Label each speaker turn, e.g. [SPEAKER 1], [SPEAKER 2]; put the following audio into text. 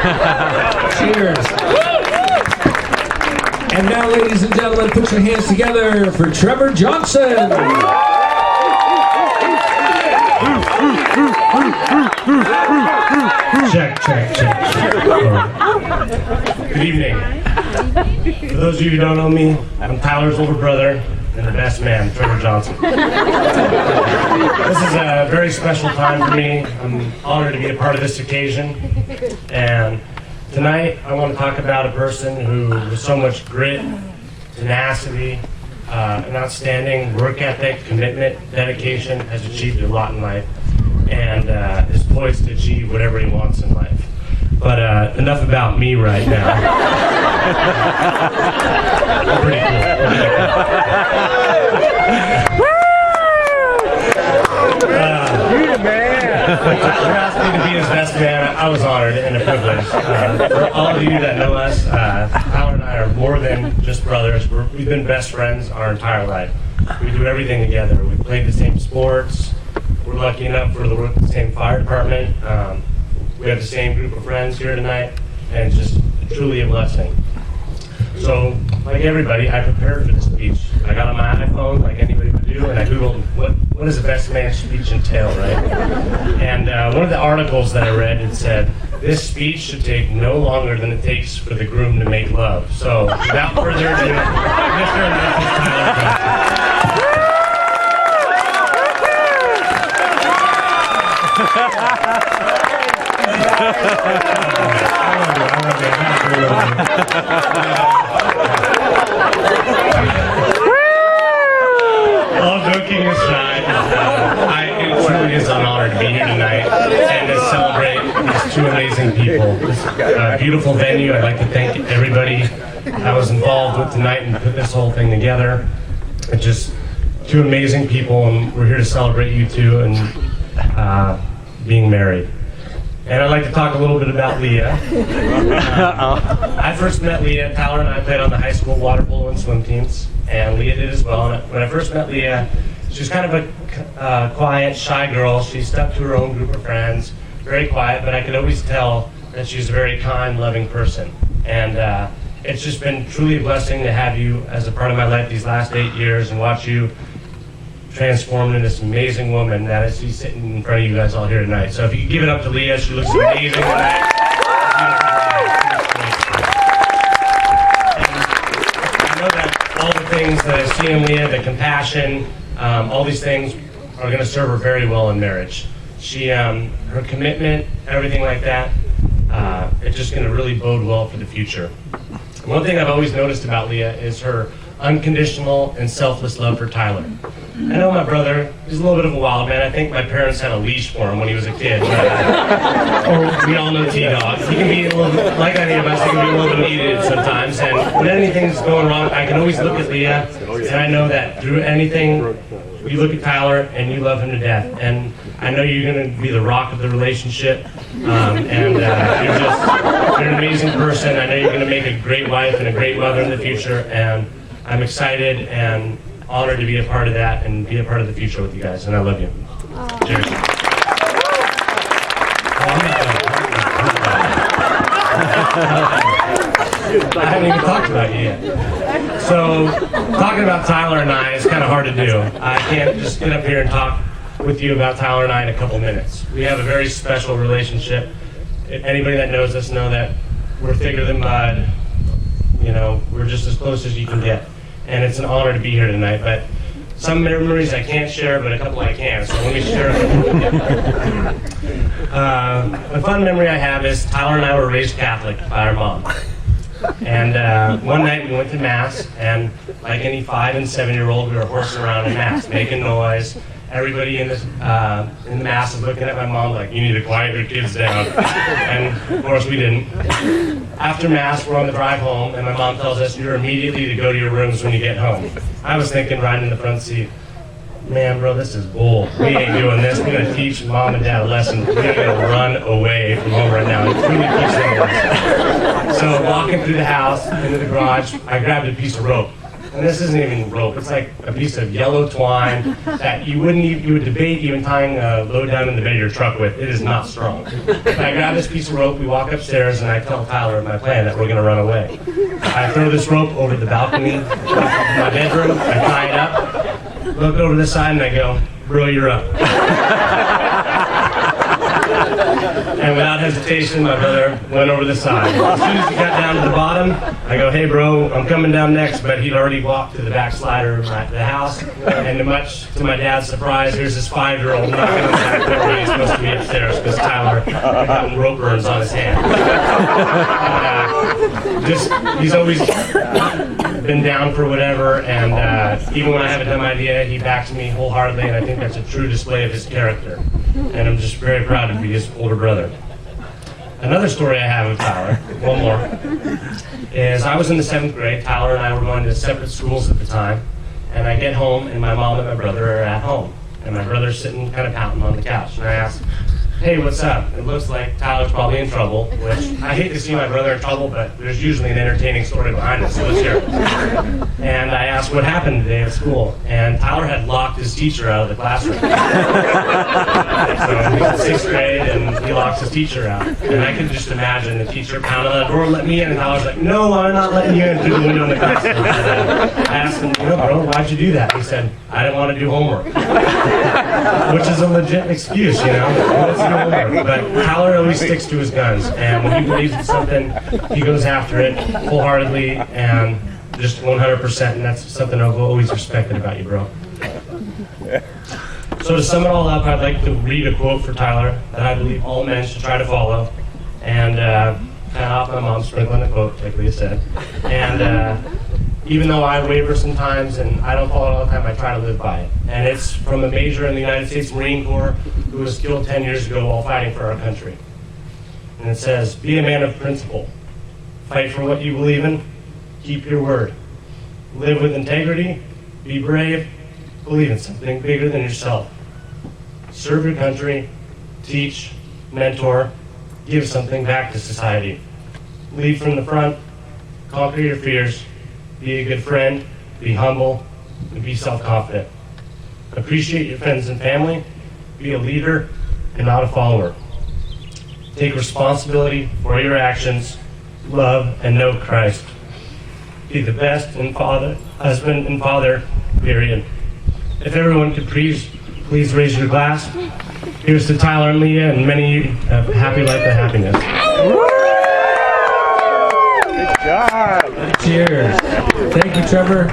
[SPEAKER 1] Cheers. And now, ladies and gentlemen, put your hands together for Trevor Johnson.
[SPEAKER 2] Check. Good evening. For those of you who don't know me, I'm Tyler's older brother and the best man, Trevor Johnson. This is a very special time for me. I'm honored to be a part of this occasion. And tonight, I want to talk about a person who, with so much grit, tenacity, an outstanding work ethic, commitment, dedication, has achieved a lot in life, and is poised to achieve whatever he wants in life. But enough about me right now. I'm pretty cool. You asked me to be his best man. I was honored and a privilege. For all of you that know us, Tyler and I are more than just brothers. We've been best friends our entire life. We do everything together. We played the same sports. We're lucky enough to work at the same fire department. We have the same group of friends here tonight, and it's just truly a blessing. So, like everybody, I prepared for this speech. I got on my iPhone, like anybody would do, and I Googled, what does a best man speech entail, right? And one of the articles that I read, it said, this speech should take no longer than it takes for the groom to make love. So, without further ado, Mr. and Mrs. Tyler All joking aside, it truly is an honor to be here tonight and to celebrate these two amazing people. This beautiful venue. I'd like to thank everybody that was involved with tonight and put this whole thing together. It's just two amazing people, and we're here to celebrate you two and being married. And I'd like to talk a little bit about Leah. I first met Leah. Tyler and I played on the high school water polo and swim teams, and Leah did as well. And when I first met Leah, she was kind of a quiet, shy girl. She stuck to her own group of friends, very quiet, but I could always tell that she was a very kind, loving person. And it's just been truly a blessing to have you as a part of my life these last 8 years and watch you transformed into this amazing woman that is she's sitting in front of you guys all here tonight. So if you could give it up to Leah, she looks amazing tonight. And I know that all the things that I see in Leah, the compassion, all these things are going to serve her very well in marriage. She, her commitment, everything like that, it's just going to really bode well for the future. One thing I've always noticed about Leah is her unconditional and selfless love for Tyler. I know my brother, he's a little bit of a wild man. I think my parents had a leash for him when he was a kid. Or we all know T-Dog. He can be a little bit, like any of us, he can be a little bit needed sometimes. And when anything's going wrong, I can always look at Leah, and I know that through anything, you look at Tyler and you love him to death. And I know you're going to be the rock of the relationship. You're an amazing person. I know you're going to make a great wife and a great mother in the future. And I'm excited and honored to be a part of that and be a part of the future with you guys. And I love you. Cheers. I haven't even talked about you yet. So, talking about Tyler and I is kind of hard to do. I can't just get up here and talk with you about Tyler and I in a couple minutes. We have a very special relationship. Anybody that knows us know that we're thicker than mud. You know, we're just as close as you can get. And it's an honor to be here tonight. But some memories I can't share, but a couple I can. So let me share a couple. A fun memory I have is Tyler and I were raised Catholic by our mom. And one night we went to Mass, and like any 5- and 7-year-old, we were horsing around in Mass, making noise. Everybody in the Mass is looking at my mom like, you need to quiet your kids down. And of course we didn't. After Mass, we're on the drive home, and my mom tells us you're immediately to go to your rooms when you get home. I was thinking, riding in the front seat, man, bro, this is bull. We ain't doing this. We're going to teach mom and dad a lesson. We're going to run away from home right now and truly teach them a lesson. So walking through the house, into the garage, I grabbed a piece of rope. And and this isn't even rope, it's like a piece of yellow twine that you would debate even tying a load down in the bed of your truck with. It is not strong. I grab this piece of rope, we walk upstairs, and I tell TyLeah my plan that we're gonna run away. I throw this rope over the balcony of my bedroom, I tie it up, look over the side, and I go, bro, you're up. And without hesitation, my brother went over the side. As soon as he got down to the bottom, I go, hey bro, I'm coming down next, but he'd already walked to the back slider of the house, and much to my dad's surprise, here's this 5-year-old knocking on the back door when he's supposed to be upstairs because TyLeah had gotten rope burns on his hand. He's always been down for whatever, and even when I have a dumb idea, he backs me wholeheartedly, and I think that's a true display of his character. And I'm just very proud to be his older brother. Another story I have of TyLeah, one more, is I was in the 7th grade. TyLeah and I were going to separate schools at the time, and I get home, and my mom and my brother are at home, and my brother's sitting kind of pouting on the couch, and I ask, hey, what's up? It looks like TyLeah's probably in trouble, which I hate to see my brother in trouble, but there's usually an entertaining story behind it, so let's hear it. And I asked what happened today at school, and TyLeah had locked his teacher out of the classroom. So he's in 6th grade, and he locks his teacher out. And I could just imagine the teacher pounding on the door, let me in, and TyLeah's like, no, I'm not letting you in, through the window in the classroom. And I asked him, bro, why'd you do that? He said, I didn't want to do homework. Which is a legit excuse, But TyLeah always sticks to his guns, and when he believes in something, he goes after it wholeheartedly and just 100%, and that's something I've always respected about you, bro. So to sum it all up, I'd like to read a quote for TyLeah that I believe all men should try to follow, and kind of off my mom sprinkling a quote, like Leah said. And even though I waver sometimes and I don't follow it all the time, I try to live by it. And it's from a major in the United States Marine Corps who was killed 10 years ago while fighting for our country. And it says, be a man of principle. Fight for what you believe in. Keep your word. Live with integrity. Be brave. Believe in something bigger than yourself. Serve your country. Teach. Mentor. Give something back to society. Lead from the front. Conquer your fears. Be a good friend, be humble, and be self-confident. Appreciate your friends and family, be a leader and not a follower. Take responsibility for your actions, love and know Christ. Be the best husband and father, period. If everyone could please raise your glass. Here's to TyLeah and Leah and many happy life and happiness.
[SPEAKER 3] Good job.
[SPEAKER 1] Cheers. Thank you, Trevor.